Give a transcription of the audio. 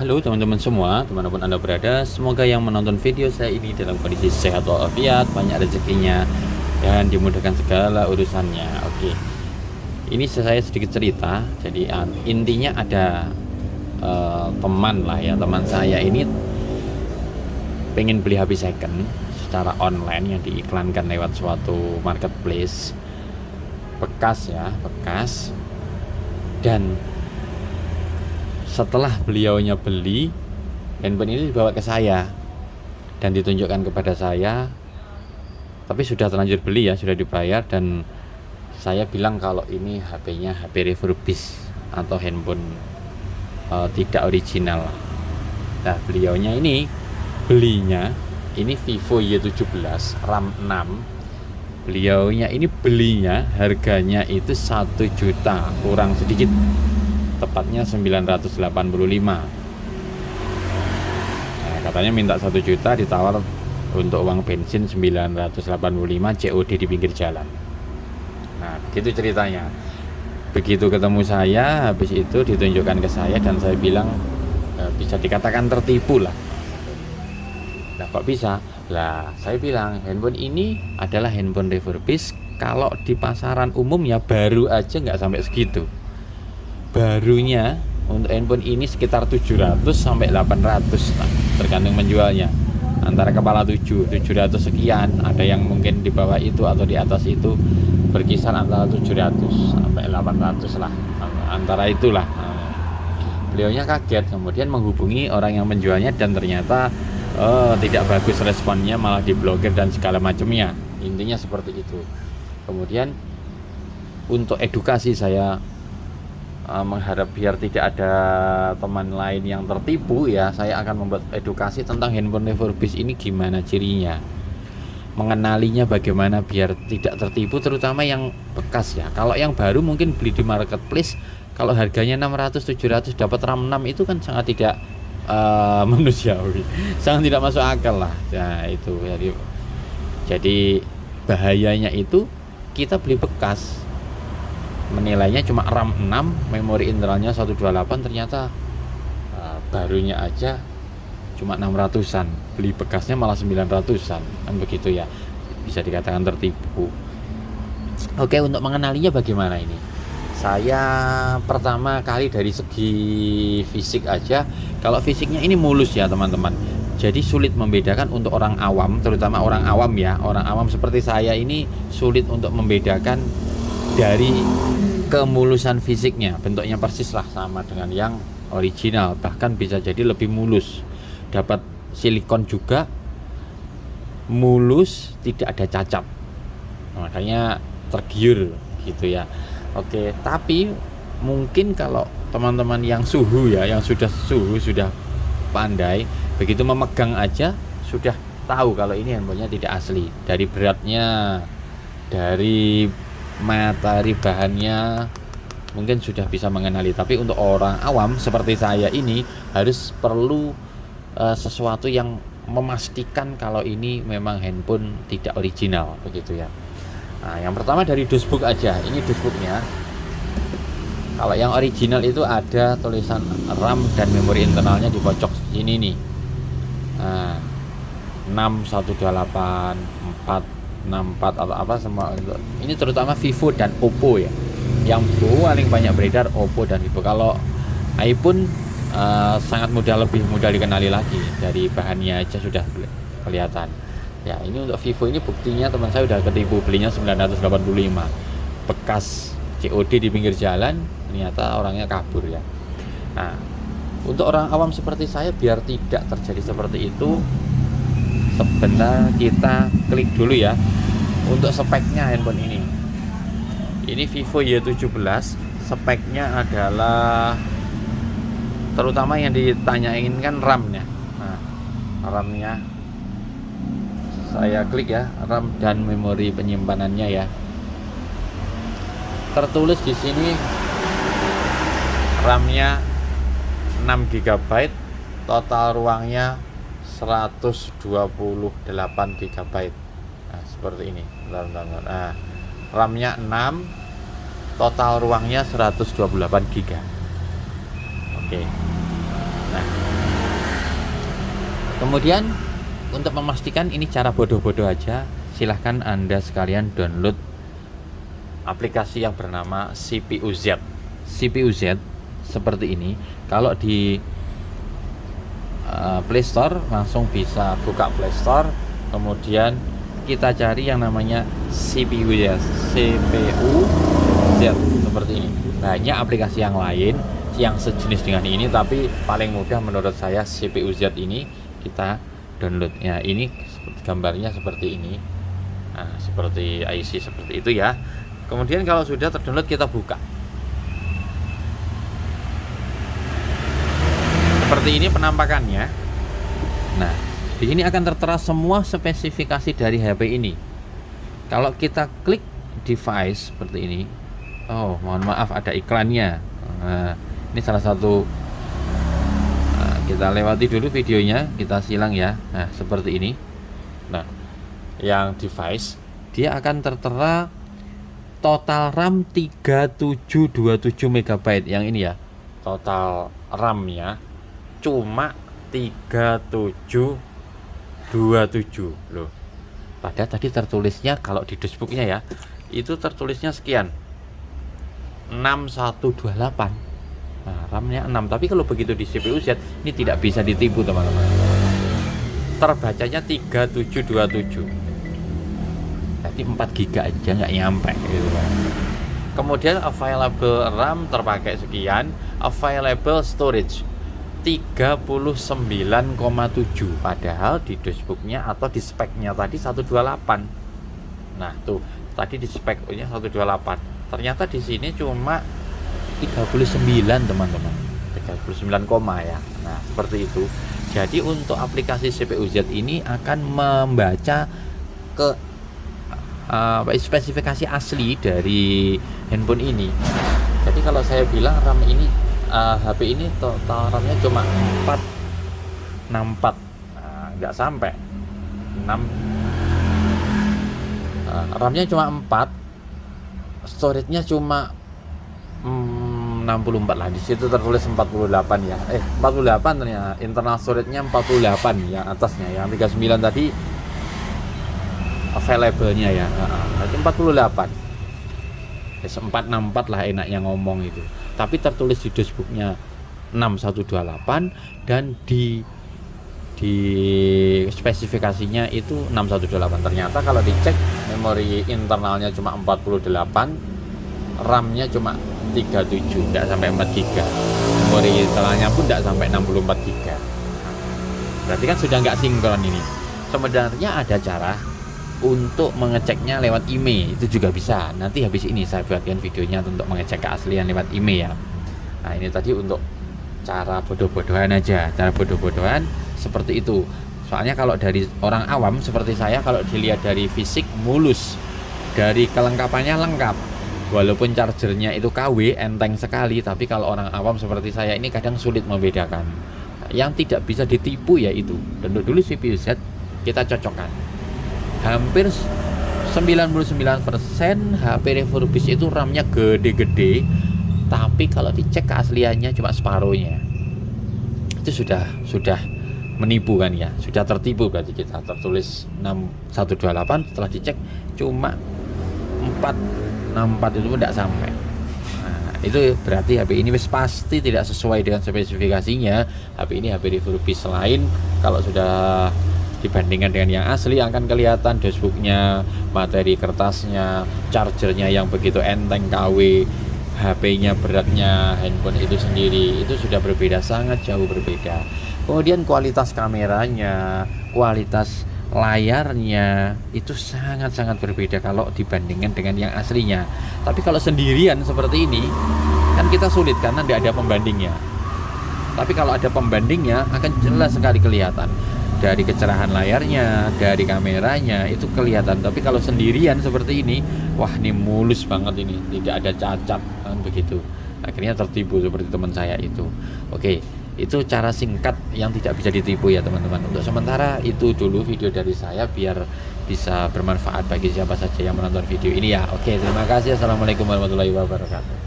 Halo teman-teman semua, dimanapun Anda berada, semoga yang menonton video saya ini dalam kondisi sehat walafiat, banyak rezekinya, dan dimudahkan segala urusannya. Oke, ini saya sedikit cerita. Jadi intinya ada teman lah ya, teman saya ini pengen beli HP second secara online yang diiklankan lewat suatu marketplace bekas ya, bekas. Dan setelah beliaunya beli, handphone ini dibawa ke saya dan ditunjukkan kepada saya, tapi sudah terlanjur beli ya, sudah dibayar, dan saya bilang kalau ini HP-nya HP refurbish atau handphone tidak original. Nah, beliaunya ini belinya ini Vivo Y17 RAM 6. Beliaunya ini belinya harganya itu 1 juta kurang sedikit, tepatnya 985. Nah, katanya minta 1 juta, ditawar untuk uang bensin 985 COD di pinggir jalan. Nah, begitu ceritanya. Begitu ketemu saya, habis itu ditunjukkan ke saya dan saya bilang bisa dikatakan tertipu lah. Nah, kok bisa? Lah, saya bilang handphone ini adalah handphone refurbish. Kalau di pasaran umum ya baru aja nggak sampai segitu. Barunya untuk handphone ini sekitar 700 sampai 800, nah, tergantung menjualnya, antara kepala 700 sekian, ada yang mungkin di bawah itu atau di atas itu, berkisar antara 700 sampai 800 lah, antara itulah. Beliaunya kaget, kemudian menghubungi orang yang menjualnya dan ternyata tidak bagus responnya, malah diblokir dan segala macamnya. Intinya seperti itu. Kemudian untuk edukasi saya mengharap biar tidak ada teman lain yang tertipu ya, saya akan membuat edukasi tentang handphone refurbish ini, gimana cirinya, mengenalinya bagaimana biar tidak tertipu, terutama yang bekas ya. Kalau yang baru mungkin beli di marketplace, kalau harganya 600-700 dapat RAM 6 itu kan sangat tidak manusiawi, sangat tidak masuk akal lah. Nah itu jadi bahayanya itu kita beli bekas, menilainya cuma RAM 6, memori internalnya 128, ternyata barunya aja cuma 600-an, beli bekasnya malah 900-an, kan begitu ya, bisa dikatakan tertipu. Oke, untuk mengenalinya bagaimana ini? Saya pertama kali dari segi fisik aja, kalau fisiknya ini mulus ya teman-teman, jadi sulit membedakan untuk orang awam, terutama orang awam ya, orang awam seperti saya ini sulit untuk membedakan dari kemulusan fisiknya. Bentuknya persis lah sama dengan yang original, bahkan bisa jadi lebih mulus, dapat silikon juga, mulus, tidak ada cacat, makanya tergiur gitu ya. Oke, tapi mungkin kalau teman-teman yang suhu ya, yang sudah pandai, begitu memegang aja sudah tahu kalau ini handphonenya tidak asli, dari beratnya, dari materi bahannya, mungkin sudah bisa mengenali. Tapi untuk orang awam seperti saya ini harus perlu sesuatu yang memastikan kalau ini memang handphone tidak original, begitu ya. Nah, yang pertama dari dashboard aja. Ini dashboardnya. Kalau yang original itu ada tulisan RAM dan memori internalnya di pojok sini nih. Nah, 6128 464 atau apa semua. Ini terutama Vivo dan Oppo ya. Yang paling banyak beredar Oppo dan Vivo. Kalau iPhone sangat lebih mudah dikenali lagi, dari bahannya aja sudah kelihatan. Ya, ini untuk Vivo ini buktinya teman saya udah ketipu, belinya 985. Bekas COD di pinggir jalan, ternyata orangnya kabur ya. Nah, untuk orang awam seperti saya biar tidak terjadi seperti itu, sebentar kita klik dulu ya untuk speknya handphone ini. Ini Vivo Y17, speknya adalah terutama yang ditanyain kan RAM-nya. Nah, RAM-nya saya klik ya, RAM dan memori penyimpanannya ya. Tertulis di sini RAM-nya 6 GB, total ruangnya 128 GB. Nah, seperti ini. Nah, RAM-nya 6, total ruangnya 128 GB. Oke. Nah, Kemudian untuk memastikan ini cara bodoh-bodoh aja, silahkan Anda sekalian download aplikasi yang bernama CPU Z. CPU Z seperti ini. Kalau di Play Store langsung bisa buka Play Store, kemudian kita cari yang namanya CPU Z, CPU Z seperti ini. Banyak aplikasi yang lain yang sejenis dengan ini, tapi paling mudah menurut saya CPU Z ini kita download. Ya, ini gambarnya seperti ini. Nah, seperti IC seperti itu ya. Kemudian kalau sudah terdownload kita buka. Seperti ini penampakannya. Nah, di sini akan tertera semua spesifikasi dari HP ini. Kalau kita klik device seperti ini, oh mohon maaf ada iklannya. Nah, ini salah satu, kita lewati dulu videonya, kita silang ya. Nah, seperti ini. Nah, yang device dia akan tertera total RAM 3727 MB. Yang ini ya, total RAM-nya cuma 3727 loh. Padahal tadi tertulisnya kalau di dashboardnya ya, itu tertulisnya sekian 6128. Nah, RAM-nya 6, tapi kalau begitu di CPU Z ini tidak bisa ditipu teman-teman. Terbacanya 3727. Jadi 4 GB aja nggak nyampe gitu kan. Kemudian available RAM terpakai sekian, available storage 39,7, padahal di dashboardnya atau di speknya tadi 128. Nah, tuh tadi di speknya 128. Ternyata di sini cuma 39 teman-teman, 39 koma ya. Nah, seperti itu. Jadi untuk aplikasi CPU Z ini akan membaca ke spesifikasi asli dari handphone ini. Jadi kalau saya bilang RAM ini, HP ini total RAM-nya cuma 464, nggak sampai 6. RAM-nya cuma 4, storage-nya cuma 64 lah. Di situ tertulis 48 ya. 48 ternyata. Internal storage-nya 48 yang atasnya. Yang 39 tadi available-nya ya. Berarti 48. 464 lah enaknya ngomong itu. Tapi tertulis di dashboard-nya 6128 dan di spesifikasinya itu 6128. Ternyata kalau dicek memori internalnya cuma 48, RAM-nya cuma 37, tidak sampai 4 GB. Memori internalnya pun tidak sampai 64 GB. Berarti kan sudah nggak sinkron ini. Sebenarnya ada cara untuk mengeceknya lewat email, itu juga bisa. Nanti habis ini saya buatkan videonya untuk mengecek keaslian lewat email ya. Nah, ini tadi untuk cara bodoh-bodohan aja, cara bodoh-bodohan seperti itu. Soalnya kalau dari orang awam seperti saya, kalau dilihat dari fisik mulus, dari kelengkapannya lengkap. Walaupun chargernya itu KW, enteng sekali, tapi kalau orang awam seperti saya ini kadang sulit membedakan. Yang tidak bisa ditipu ya itu. Download dulu CPU Z, kita cocokkan. Hampir 99% HP refurbished itu RAM-nya gede-gede, tapi kalau dicek keasliannya cuma separuhnya. Itu sudah menipu kan ya, sudah tertipu. Berarti kita tertulis 6128, setelah dicek cuma 464, itu pun tidak sampai. Nah, itu berarti HP ini pasti tidak sesuai dengan spesifikasinya. HP ini HP refurbished lain. Kalau sudah dibandingkan dengan yang asli akan kelihatan dashboardnya, materi kertasnya, chargernya yang begitu enteng KW, HP-nya beratnya handphone itu sendiri, itu sudah berbeda, sangat jauh berbeda. Kemudian kualitas kameranya, kualitas layarnya itu sangat-sangat berbeda kalau dibandingkan dengan yang aslinya. Tapi kalau sendirian seperti ini kan kita sulit karena tidak ada pembandingnya. Tapi kalau ada pembandingnya akan jelas sekali kelihatan. Dari kecerahan layarnya, dari kameranya itu kelihatan. Tapi kalau sendirian seperti ini, wah ini mulus banget ini, tidak ada cacat kan begitu. Akhirnya tertipu seperti teman saya itu. Oke, itu cara singkat yang tidak bisa ditipu ya teman-teman. Untuk sementara itu dulu video dari saya biar bisa bermanfaat bagi siapa saja yang menonton video ini ya. Oke, terima kasih. Assalamualaikum warahmatullahi wabarakatuh.